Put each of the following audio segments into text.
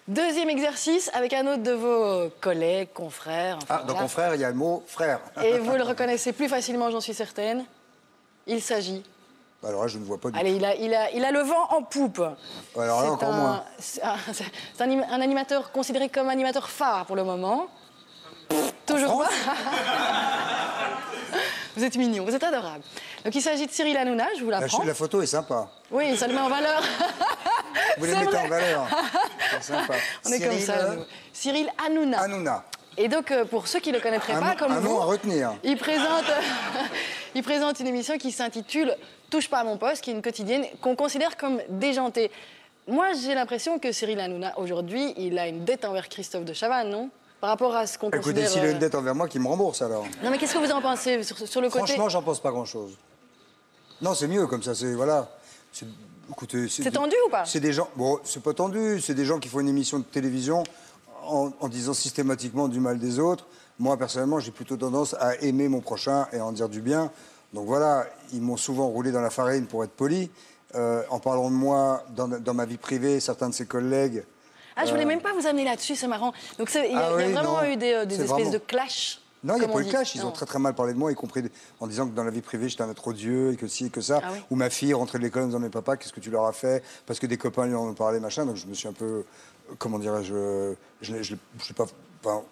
Deuxième exercice avec un autre de vos collègues, confrères. Enfin, Dans confrère, il y a le mot frère. Et vous le reconnaissez plus facilement, j'en suis certaine. Il s'agit... Alors là, je ne vois pas du tout. Allez, il a le vent en poupe. Alors là, encore moins. C'est un animateur considéré comme animateur phare pour le moment. Toujours pas. Vous êtes mignon, vous êtes adorable. Donc il s'agit de Cyril Hanouna, je vous l'apprends. La photo est sympa. Oui, ça le met en valeur. Vous les mettez en valeur. C'est sympa. On est comme ça, nous. Cyril Hanouna. Hanouna. Et donc, pour ceux qui ne le connaîtraient pas, comme un vous... nom à retenir. Il présente une émission qui s'intitule « Touche pas à mon poste », qui est une quotidienne qu'on considère comme déjantée. Moi, j'ai l'impression que Cyril Hanouna, aujourd'hui, il a une dette envers Christophe de Chavannes, non? Par rapport à ce qu'on considère... Écoutez, s'il a une dette envers moi, qu'il me rembourse, alors. Non, mais qu'est-ce que vous en pensez sur le côté... Franchement, j'en pense pas grand-chose. Non, c'est mieux, comme ça, c'est... Voilà. Écoutez, c'est tendu ou pas? C'est des gens... Bon, c'est pas tendu. C'est des gens qui font une émission de télévision en disant systématiquement du mal des autres. Moi, personnellement, j'ai plutôt tendance à aimer mon prochain et à en dire du bien. Donc voilà, ils m'ont souvent roulé dans la farine, pour être poli. En parlant de moi, dans ma vie privée, certains de ses collègues... Ah, je voulais même pas vous amener là-dessus, c'est marrant. Donc il y a vraiment eu des espèces de clash. Non, il n'y a pas eu de clash. Ils ont très mal parlé de moi, y compris en disant que dans la vie privée, j'étais un être odieux et que ci et que ça. Ah oui. Ou ma fille rentrait de l'école en me disant, mais papa, qu'est-ce que tu leur as fait? Parce que des copains lui en ont parlé, machin. Donc je me suis un peu, comment dirais-je, je l'ai pas... Enfin,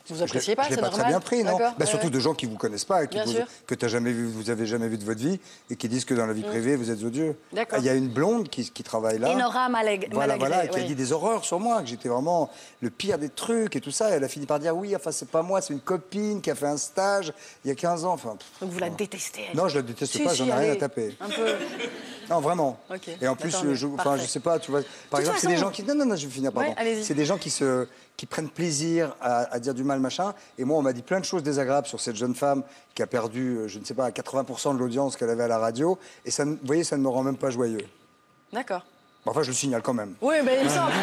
vous appréciez pas, je l'ai c'est pas normal. très bien pris, non? Bah, surtout de gens qui vous connaissent pas, et que vous avez jamais vu de votre vie, et qui disent que dans la vie privée, vous êtes odieux. Il y a une blonde qui travaille là. Enora Malagré. Voilà, qui a dit des horreurs sur moi, que j'étais vraiment le pire des trucs et tout ça. Et elle a fini par dire, oui, enfin, c'est pas moi, c'est une copine qui a fait un stage il y a 15 ans. Enfin, donc vous la détestez? Non, je la déteste pas, j'en ai rien à taper. Un peu... Non, vraiment. Okay. Et en plus, je sais pas, tu vois, par exemple, c'est des gens qui... Non, je vais finir, pardon. C'est des gens qui prennent plaisir à dire du mal, machin. Et moi, on m'a dit plein de choses désagréables sur cette jeune femme qui a perdu, je ne sais pas, 80% de l'audience qu'elle avait à la radio. Et ça, vous voyez, ça ne me rend même pas joyeux. D'accord. Enfin, je le signale quand même. Oui, mais il me semble.